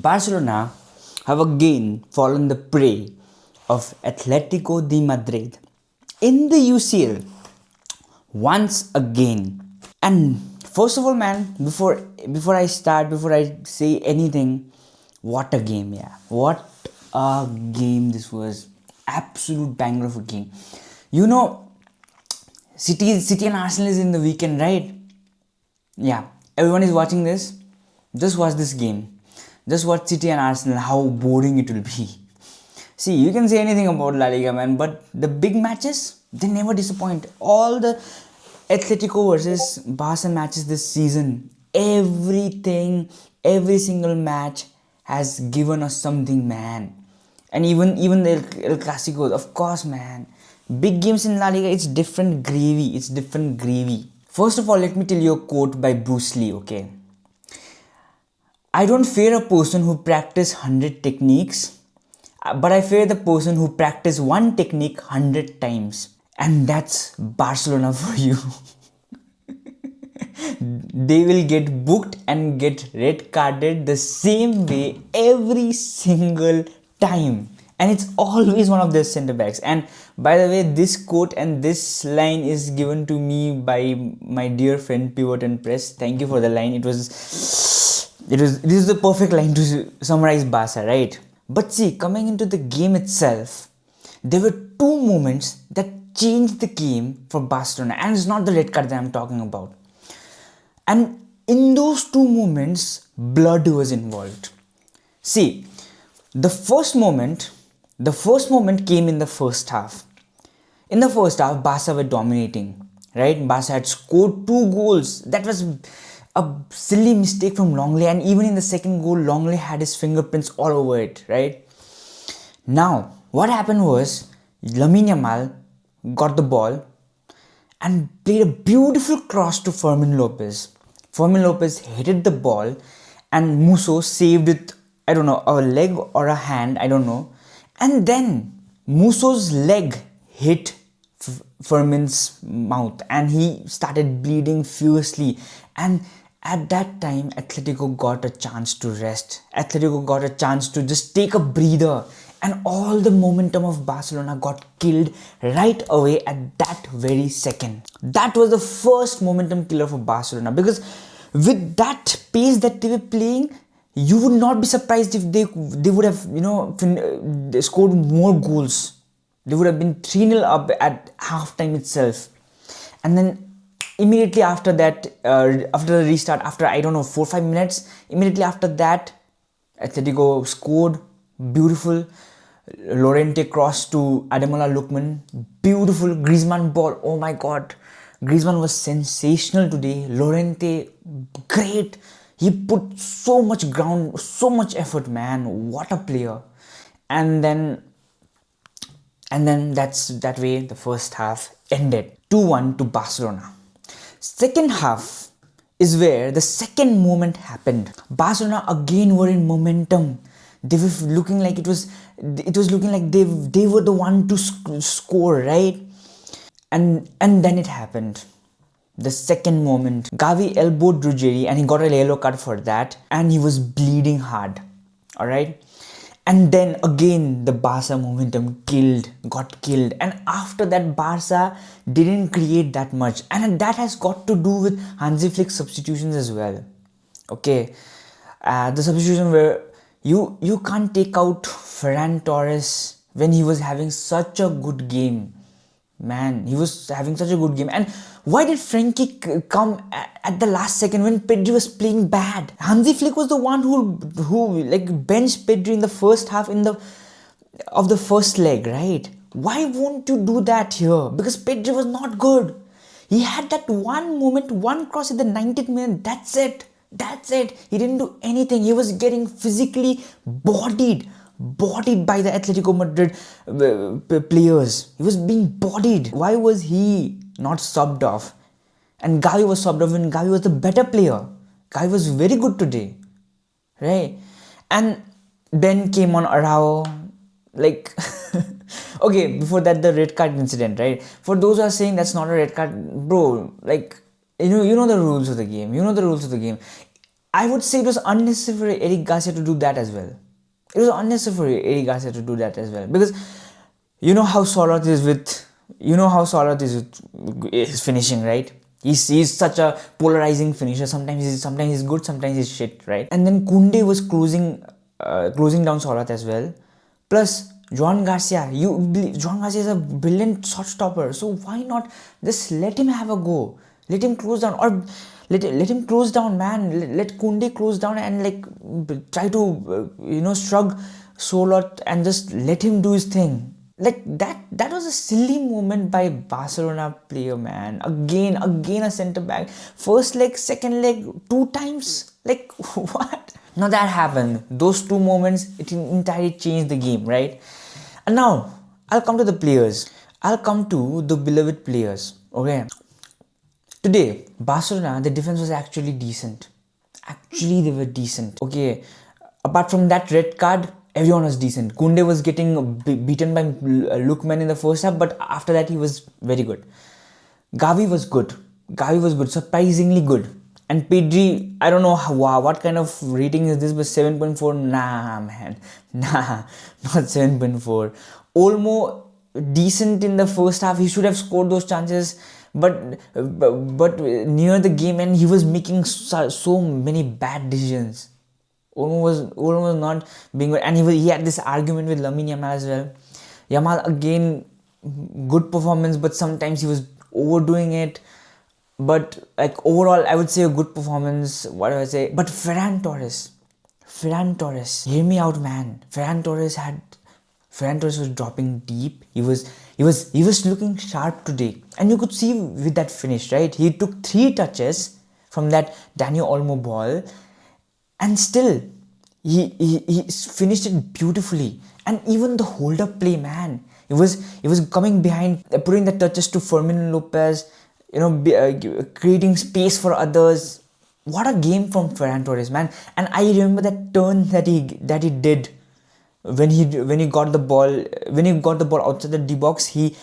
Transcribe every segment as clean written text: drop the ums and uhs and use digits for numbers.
Barcelona have again fallen the prey of Atletico de Madrid in the UCL once again. And first of all, man, before I say anything, what a game, yeah! What a game this was! Absolute banger of a game. You know, City and Arsenal is in the weekend, right? Yeah, everyone is watching this. Just watch this game. Just watch City and Arsenal. How boring it will be. See, you can say anything about La Liga, man, but the big matches, they never disappoint. All the Atletico versus Barca matches this season, every single match has given us something, man. And even the El Clasico, of course, man. Big games in La Liga, it's different gravy. It's different gravy. First of all, let me tell you a quote by Bruce Lee, okay? I don't fear a person who practice 100 techniques, but I fear the person who practice one technique 100 times. And that's Barcelona for you. They will get booked and get red carded the same way every single time. And it's always one of their centre backs. And by the way, this quote and this line is given to me by my dear friend Pivot and Press. Thank you for the line. This is the perfect line to summarize Barca, right? But see, coming into the game itself, there were two moments that changed the game for Barcelona, and it's not the red card that I'm talking about. And in those two moments, blood was involved. See, the first moment came in the first half. In the first half, Barca were dominating, right? Barca had scored 2 goals. That was a silly mistake from Longley, and even in the second goal, Longley had his fingerprints all over it, right? Now, what happened was, Lamine Yamal got the ball and played a beautiful cross to Fermin Lopez. Fermin Lopez headed the ball and Musso saved it, I don't know, a leg or a hand, I don't know. And then Musso's leg hit Fermin's mouth and he started bleeding fiercely. And at that time, Atletico got a chance to rest. Atletico got a chance to just take a breather. And all the momentum of Barcelona got killed right away at that very second. That was the first momentum killer for Barcelona, because with that pace that they were playing, you would not be surprised if they would have scored more goals. They would have been 3-0 up at halftime itself. And then immediately after that, after the restart, after I don't know 4-5 minutes, immediately after that, Atletico scored. Beautiful Llorente cross to Ademola Lookman. Beautiful Griezmann ball. Oh my god. Griezmann was sensational today. Llorente, great. He put so much ground, so much effort, man. What a player. And then that's that way the first half ended. 2-1 to Barcelona. Second half is where the second moment happened. Barcelona again were in momentum. They were looking like it was looking like they were the one to score, right? And then it happened. The second moment, Gavi elbowed Ruggeri and he got a yellow card for that, and he was bleeding hard. Alright? And then again the Barca momentum got killed. And after that, Barca didn't create that much. And that has got to do with Hansi Flick's substitutions as well. Okay. The substitution where you can't take out Ferran Torres when he was having such a good game. Man, he was having such a good game. And why did Frankie come at the last second when Pedri was playing bad? Hansi Flick was the one who like benched Pedri in the first half of the first leg, right? Why won't you do that here? Because Pedri was not good. He had that one moment, one cross at the 90th minute. That's it. He didn't do anything. He was getting physically bodied by the Atletico Madrid players. He was being bodied. Why was he not subbed off? And Gavi was subbed off when Gavi was the better player. Gavi was very good today, right? And then came on Araujo, like okay, before that the red card incident, right? For those who are saying that's not a red card, bro, like you know the rules of the game. I would say it was unnecessary for Eric Garcia to do that as well. It was unnecessary for Eric Garcia to do that as well, because you know how Soloth is with his finishing, right? He's such a polarizing finisher. Sometimes he's good, sometimes he's shit, right? And then Kunde was closing down Soloth as well. Plus Joan Garcia, Joan Garcia is a brilliant shot stopper. So why not just let him have a go? Let him close down, or let him close down, man. Let Kunde close down and like try to shrug Solot and just let him do his thing. Like that was a silly moment by Barcelona player, man. Again a centre back. First leg, second leg, two times. Like what? Now that happened. Those two moments, it entirely changed the game, right? And now I'll come to the players. I'll come to the beloved players. Okay. Today, Barcelona, the defense was actually decent. Actually, they were decent. Okay, apart from that red card, everyone was decent. Kunde was getting beaten by Lookman in the first half, but after that, he was very good. Gavi was good. Surprisingly good. And Pedri, I don't know what kind of rating is this, but 7.4. Nah, man. Nah, not 7.4. Olmo, decent in the first half. He should have scored those chances. But near the game end, he was making so many bad decisions. Olmo was not being good, and he had this argument with Lamine Yamal as well. Yamal again, good performance, but sometimes he was overdoing it. But like overall, I would say a good performance. What do I say? But Ferran Torres, hear me out, man. Ferran Torres was dropping deep. He was looking sharp today, and you could see with that finish, right? He took 3 touches from that Daniel Olmo ball, and still he finished it beautifully. And even the hold up play, man, it was coming behind, putting the touches to Fermin Lopez, creating space for others. What a game from Ferran Torres, man. And I remember that turn that he did when he got the ball outside the D box. He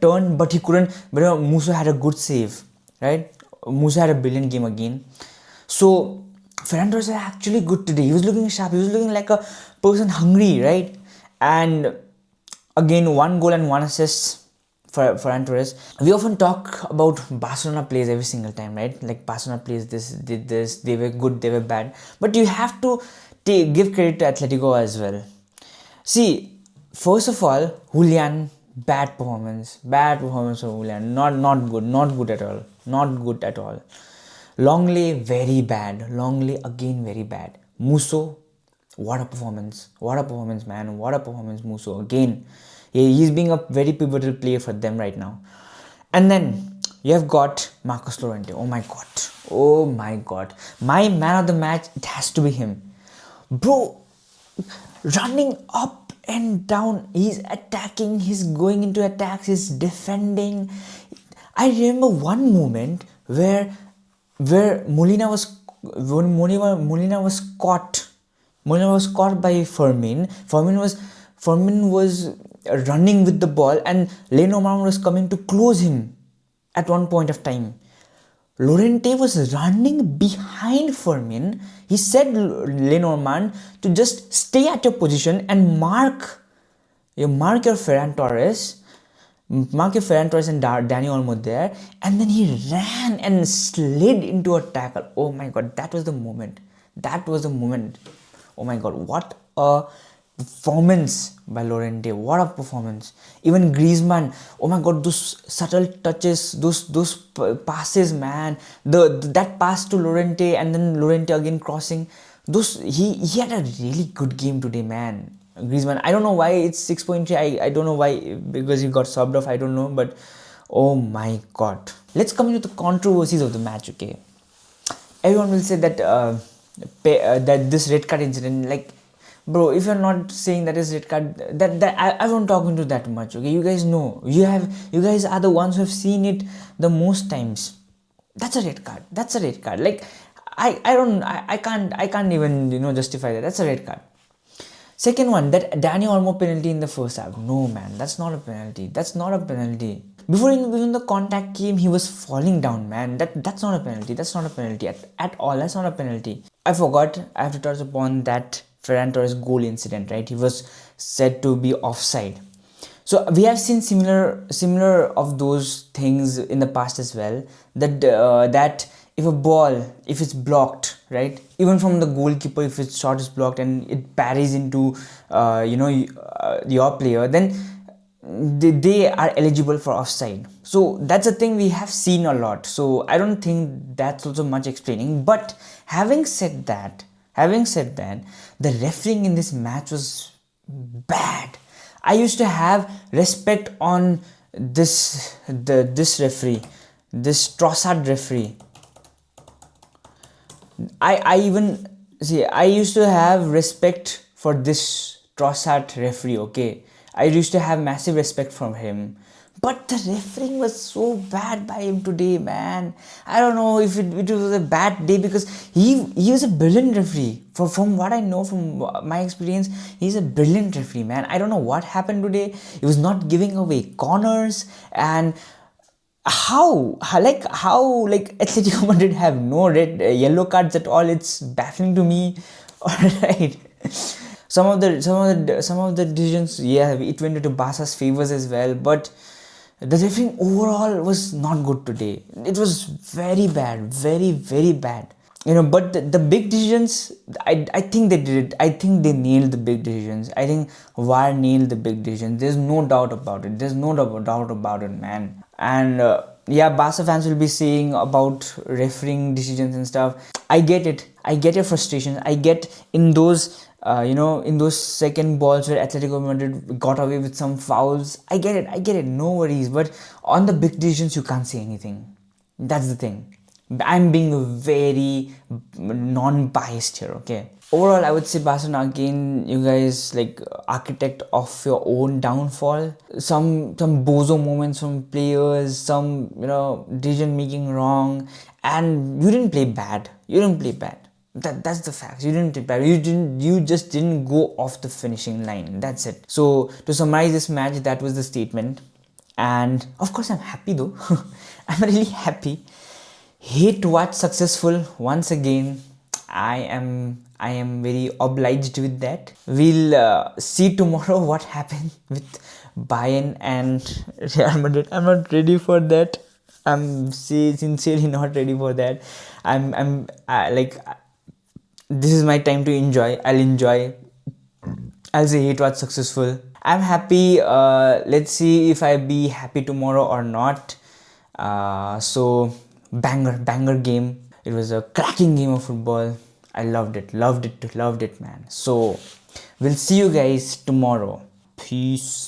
turned, but he couldn't. But Musa had a good save, right? Musa had a brilliant game again. So Ferran Torres was actually good today. He was looking sharp. He was looking like a person hungry, right? And again, 1 goal and 1 assist for Ferran Torres. We often talk about Barcelona plays every single time, right? Like Barcelona plays this, did this, they were good, they were bad. But you have to give credit to Atletico as well. See, first of all, Julian, bad performance for Julian. Not good at all. Longley, very bad. Longley again, very bad. Musso, what a performance, man. What a performance, Musso again. He's being a very pivotal player for them right now. And then you have got Marcos Llorente. Oh my god. My man of the match, it has to be him. Bro, running up and down, he's attacking, he's going into attacks, he's defending. I remember one moment where Molina was caught by Fermin. Fermin was running with the ball, and Lenormand was coming to close him at one point of time. Llorente was running behind Fermin. He said Lenormand to just stay at your position and mark your Ferran Torres and Dani Olmo there, and then he ran and slid into a tackle. Oh my god, that was the moment. Oh my god, what a performance by Llorente. What a performance. Even Griezmann, oh my god, those subtle touches, those passes, man. That pass to Llorente, and then Llorente again crossing. He had a really good game today, man. Griezmann, I don't know why it's 6.3. I don't know why, because he got subbed off. I don't know, but oh my god. Let's come into the controversies of the match. Okay, everyone will say that that this red card incident, like, bro, if you're not saying that is red card, that I won't talk into that much. Okay, you guys know, you guys are the ones who have seen it the most times. That's a red card. Like, I can't even justify that. That's a red card. Second one, that Dani Olmo penalty in the first half. No, man, that's not a penalty. That's not a penalty. Before even the contact came, he was falling down, man. That's not a penalty. That's not a penalty at all. That's not a penalty. I forgot. I have to touch upon that Ferran Torres goal incident, right? He was said to be offside. So we have seen similar of those things in the past as well. That if a ball, if it's blocked, right, even from the goalkeeper, if its shot is blocked and it parries into your player, then they are eligible for offside. So that's a thing we have seen a lot. So I don't think that's also much explaining. But having said that, the refereeing in this match was bad. I used to have respect on this referee, this Trossard referee. I even see. I used to have respect for this Trossard referee. Okay, I used to have massive respect from him. But the refereeing was so bad by him today, man. I don't know if it was a bad day, because he was a brilliant referee. From what I know, from my experience, he's a brilliant referee, man. I don't know what happened today. He was not giving away corners, and how Atletico Madrid have no red yellow cards at all. It's baffling to me. All right. Some of the decisions, yeah, it went into Barca's favors as well, but the refereeing overall was not good today. It was very bad, very very bad. But the big decisions, I think they did it. I think they nailed the big decisions. I think VAR nailed the big decisions. There's no doubt about it. There's no doubt about it, man. And yeah, Barca fans will be saying about refereeing decisions and stuff. I get it. I get your frustration. I get in those in those second balls where Atletico Madrid got away with some fouls. I get it. I get it. No worries. But on the big decisions, you can't say anything. That's the thing. I'm being very non-biased here, okay? Overall, I would say Barcelona, again, you guys like architect of your own downfall. Some bozo moments from players, some decision making wrong, and you didn't play bad. You didn't play bad. That's the fact. You didn't play bad. You just didn't go off the finishing line. That's it. So to summarize this match, that was the statement. And of course, I'm happy though. I'm really happy. Hate to watch successful once again. I am very obliged with that. We'll see tomorrow what happens with Bayern and Real Madrid. I'm not ready for that. I'm sincerely not ready for that. Like, this is my time to enjoy. I'll enjoy. I'll say hate what's successful. I'm happy. Let's see if I be happy tomorrow or not. So banger game. It was a cracking game of football. I loved it, man. So we'll see you guys tomorrow. Peace.